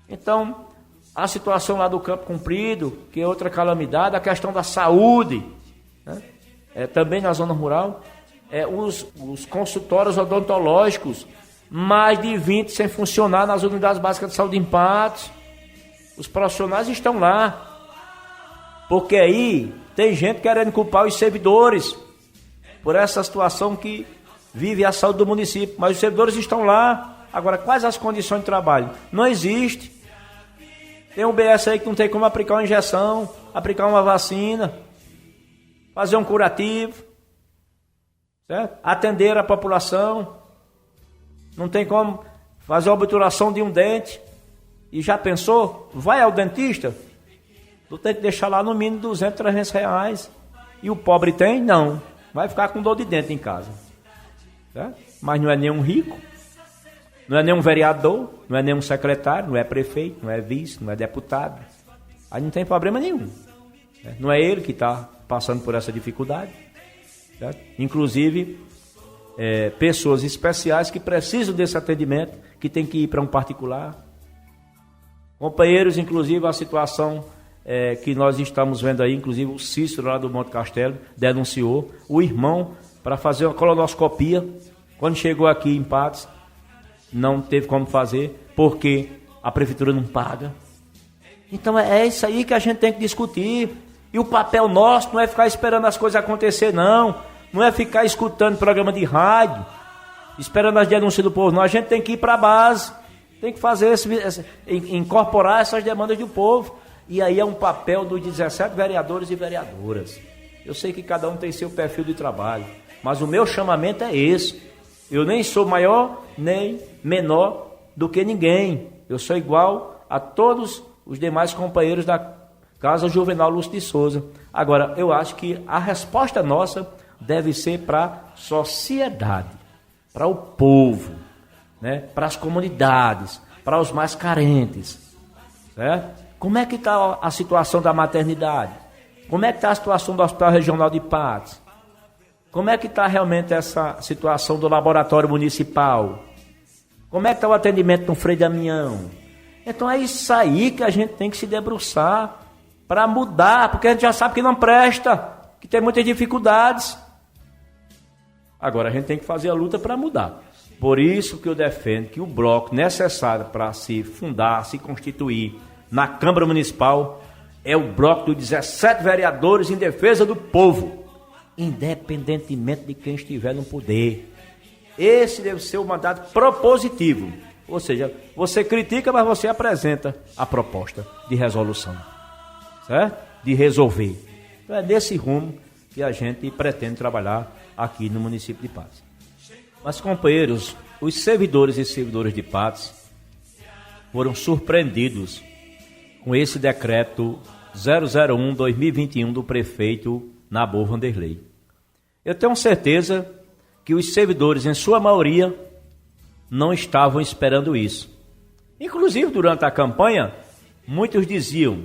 Então, a situação lá do Campo Comprido, que é outra calamidade, a questão da saúde, né? Também na zona rural, os consultórios odontológicos, mais de 20 sem funcionar nas unidades básicas de saúde em Patos. Os profissionais estão lá, porque aí tem gente querendo culpar os servidores por essa situação que vive a saúde do município, mas os servidores estão lá. Agora, quais as condições de trabalho? Não existe. Tem um BS aí que não tem como aplicar uma injeção, aplicar uma vacina, fazer um curativo, certo? Atender a população. Não tem como fazer a obturação de um dente. E já pensou? Vai ao dentista, tu tem que deixar lá no mínimo 200, 300 reais. E o pobre tem? Não. Vai ficar com dor de dente em casa. Certo? Mas não é nenhum rico, não é nenhum vereador, não é nenhum secretário, não é prefeito, não é vice, não é deputado. Aí não tem problema nenhum. Certo? Não é ele que está passando por essa dificuldade. Certo? Inclusive, pessoas especiais que precisam desse atendimento, que tem que ir para um particular. Companheiros, inclusive, a situação que nós estamos vendo aí, inclusive o Cícero lá do Monte Castelo denunciou o irmão para fazer uma colonoscopia. Quando chegou aqui em Patos, não teve como fazer, porque a prefeitura não paga. Então é isso aí que a gente tem que discutir. E o papel nosso não é ficar esperando as coisas acontecer, não. Não é ficar escutando programa de rádio, esperando as denúncias do povo, não. A gente tem que ir para a base, tem que fazer incorporar essas demandas do povo. E aí é um papel dos 17 vereadores e vereadoras. Eu sei que cada um tem seu perfil de trabalho, mas o meu chamamento é esse. Eu nem sou maior nem menor do que ninguém. Eu sou igual a todos os demais companheiros da Casa Juvenal Lúcio de Souza. Agora, eu acho que a resposta nossa deve ser para a sociedade, para o povo, né? Para as comunidades, para os mais carentes, certo? Como é que está a situação da maternidade? Como é que está a situação do Hospital Regional de Patos? Como é que está realmente essa situação do laboratório municipal? Como é que está o atendimento no Frei Damião? Então é isso aí que a gente tem que se debruçar para mudar, porque a gente já sabe que não presta, que tem muitas dificuldades. Agora a gente tem que fazer a luta para mudar. Por isso que eu defendo que o bloco necessário para se fundar, se constituir na Câmara Municipal é o bloco dos 17 vereadores em defesa do povo, independentemente de quem estiver no poder. Esse deve ser o mandato propositivo, ou seja, você critica, mas você apresenta a proposta de resolução, certo? De resolver. Então é nesse rumo que a gente pretende trabalhar aqui no município de Patos. Mas, companheiros, os servidores e servidoras de Patos foram surpreendidos com esse decreto 001/2021 do prefeito Nabor Vanderlei. Eu tenho certeza que os servidores, em sua maioria, não estavam esperando isso. Inclusive, durante a campanha, muitos diziam: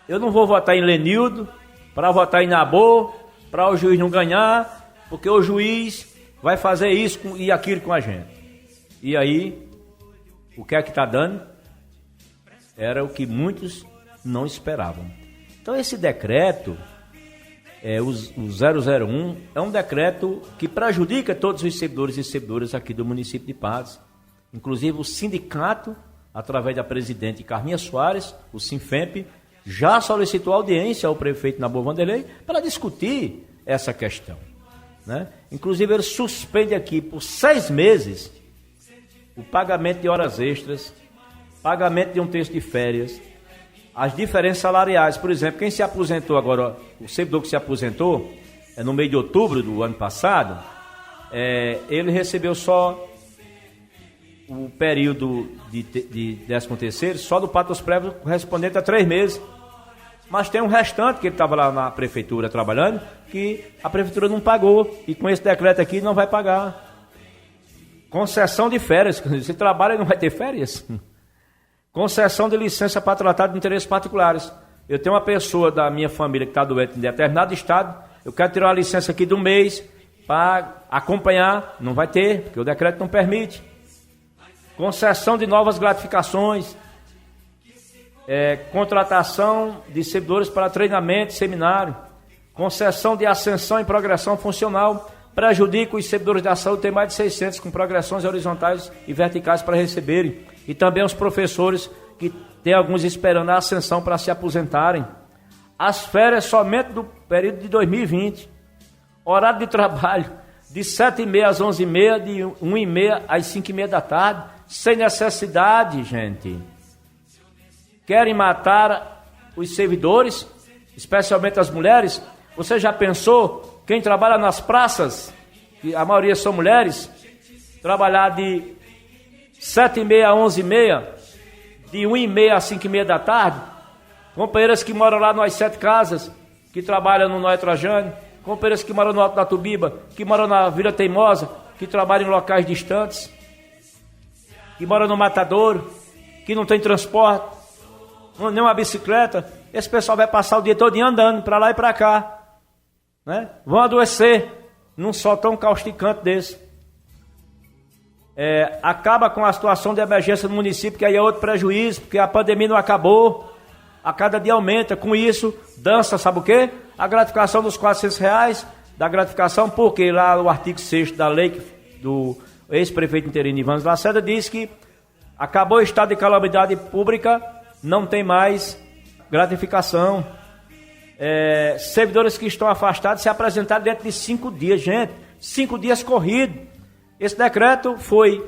eu não vou votar em Lenildo para votar em Nabor, para o juiz não ganhar, porque o juiz vai fazer isso e aquilo com a gente. E aí, o que é que está dando? Era o que muitos não esperavam. Então esse decreto, o 001, é um decreto que prejudica todos os servidores e servidoras aqui do município de Patos. Inclusive o sindicato, através da presidente Carminha Soares, o Sinfemp, já solicitou audiência ao prefeito Nabor Vanderlei para discutir essa questão, né? Inclusive ele suspende aqui por 6 meses o pagamento de horas extras, pagamento de um terço de férias, as diferenças salariais. Por exemplo, quem se aposentou agora, o servidor que se aposentou no mês de outubro do ano passado, ele recebeu só o período de 13º, só do Patos Prévio correspondente a 3 meses. Mas tem um restante que ele estava lá na prefeitura trabalhando, que a prefeitura não pagou, e com esse decreto aqui não vai pagar. Concessão de férias, se trabalha e não vai ter férias. Concessão de licença para tratar de interesses particulares. Eu tenho uma pessoa da minha família que está doente em determinado estado, eu quero tirar uma licença aqui de um mês para acompanhar, não vai ter, porque o decreto não permite. Concessão de novas gratificações, contratação de servidores para treinamento, seminário, concessão de ascensão e progressão funcional, prejudica os servidores da saúde, tem mais de 600 com progressões horizontais e verticais para receberem, e também os professores que tem alguns esperando a ascensão para se aposentarem. As férias somente do período de 2020, horário de trabalho de 7h30 às 11h30, de 1h30 às 5h30 da tarde, sem necessidade, gente. Querem matar os servidores, especialmente as mulheres. Você já pensou, quem trabalha nas praças, que a maioria são mulheres, trabalhar de 7h30 a 11h30, de 1h30 a 5h30 da tarde? Companheiras que moram lá nas 7 casas, que trabalham no Noé Trajano, companheiras que moram no Alto da Tubiba, que moram na Vila Teimosa, que trabalham em locais distantes, que moram no Matadouro, que não tem transporte, nem uma bicicleta. Esse pessoal vai passar o dia todo andando para lá e para cá, né? Vão adoecer num sol tão causticante desse. Acaba com a situação de emergência no município, que aí é outro prejuízo, porque a pandemia não acabou, a cada dia aumenta. Com isso, dança, sabe o quê? A gratificação dos R$400, da gratificação, porque lá o artigo 6º da lei do ex-prefeito interino Ivan Lacerda diz que acabou o estado de calamidade pública, não tem mais gratificação. Servidores que estão afastados se apresentaram dentro de 5 dias, gente, 5 dias corridos. Esse decreto foi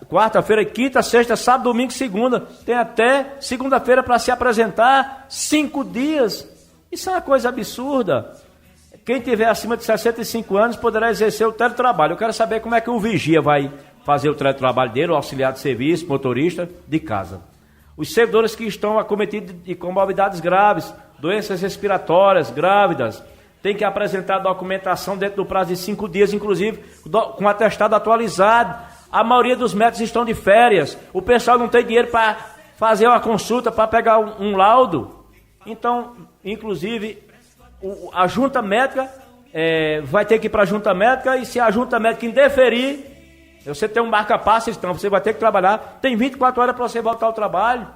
quarta-feira, quinta, sexta, sábado, domingo, segunda. Tem até segunda-feira para se apresentar, 5 dias. Isso é uma coisa absurda. Quem tiver acima de 65 anos poderá exercer o teletrabalho. Eu quero saber como é que o vigia vai fazer o teletrabalho dele, o auxiliar de serviço, motorista, de casa. Os servidores que estão acometidos de comorbidades graves, doenças respiratórias, grávidas, têm que apresentar documentação dentro do prazo de 5 dias, inclusive com atestado atualizado. A maioria dos médicos estão de férias. O pessoal não tem dinheiro para fazer uma consulta, para pegar um laudo. Então, inclusive, a junta médica vai ter que ir para a junta médica, e se a junta médica indeferir, Você tem um marca-passo, então você vai ter que trabalhar, tem 24 horas para você voltar ao trabalho.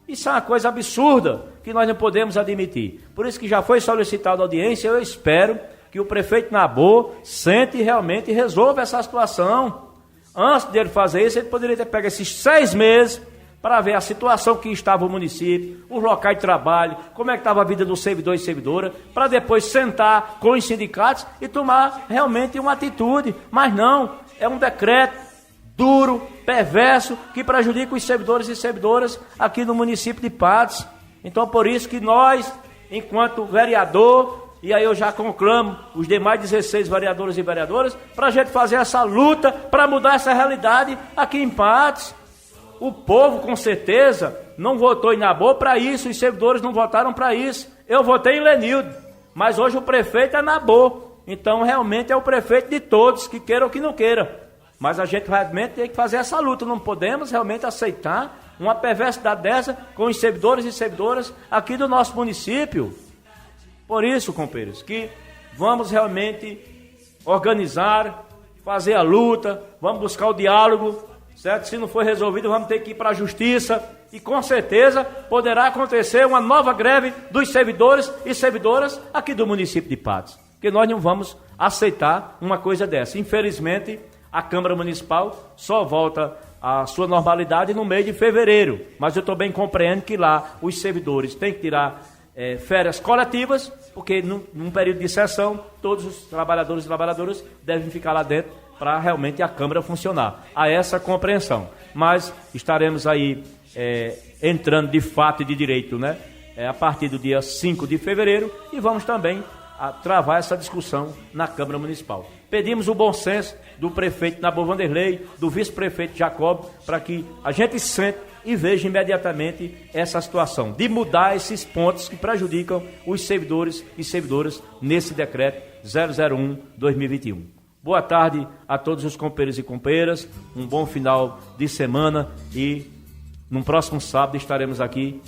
Isso é uma coisa absurda que nós não podemos admitir. Por isso que já foi solicitada audiência, eu espero que o prefeito Nabor sente realmente e resolva essa situação. Antes dele fazer isso, ele poderia ter pego esses 6 meses para ver a situação que estava o município, os locais de trabalho, como é que estava a vida dos servidores e servidoras, para depois sentar com os sindicatos e tomar realmente uma atitude. Mas não, é um decreto duro, perverso, que prejudica os servidores e servidoras aqui no município de Patos. Então, por isso que nós, enquanto vereador, e aí eu já conclamo os demais 16 vereadores e vereadoras, para a gente fazer essa luta, para mudar essa realidade aqui em Patos. O povo, com certeza, não votou em Nabor para isso, os servidores não votaram para isso. Eu votei em Lenildo, mas hoje o prefeito é Nabor. Então, realmente, é o prefeito de todos, que queira ou que não queira. Mas a gente realmente tem que fazer essa luta. Não podemos realmente aceitar uma perversidade dessa com os servidores e servidoras aqui do nosso município. Por isso, companheiros, que vamos realmente organizar, fazer a luta, vamos buscar o diálogo, certo? Se não for resolvido, vamos ter que ir para a justiça e com certeza poderá acontecer uma nova greve dos servidores e servidoras aqui do município de Patos, porque nós não vamos aceitar uma coisa dessa. Infelizmente, a Câmara Municipal só volta à sua normalidade no mês de fevereiro, mas eu também compreendo que lá os servidores têm que tirar férias coletivas, porque num período de sessão todos os trabalhadores e trabalhadoras devem ficar lá dentro para realmente a Câmara funcionar. Há essa compreensão, mas estaremos aí entrando de fato e de direito, né? A partir do dia 5 de fevereiro e vamos também travar essa discussão na Câmara Municipal. Pedimos o bom senso do prefeito Nabor Vanderlei, do vice-prefeito Jacob, para que a gente sente e veja imediatamente essa situação, de mudar esses pontos que prejudicam os servidores e servidoras nesse decreto 001/2021. Boa tarde a todos os companheiros e companheiras, um bom final de semana e no próximo sábado estaremos aqui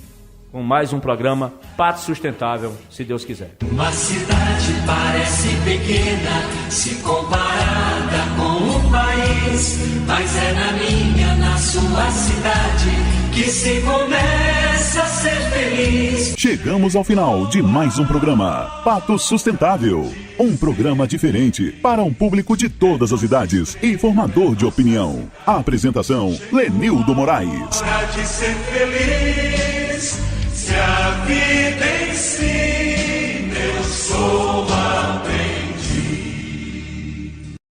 com mais um programa Patos Sustentável, se Deus quiser. Uma cidade parece pequena se comparada com o país, mas é na minha, na sua cidade que se começa a ser feliz. Chegamos ao final de mais um programa Patos Sustentável. Um programa diferente para um público de todas as idades e formador de opinião. A apresentação, Lenildo Moraes. Hora de ser feliz, se a vida ensina, eu sou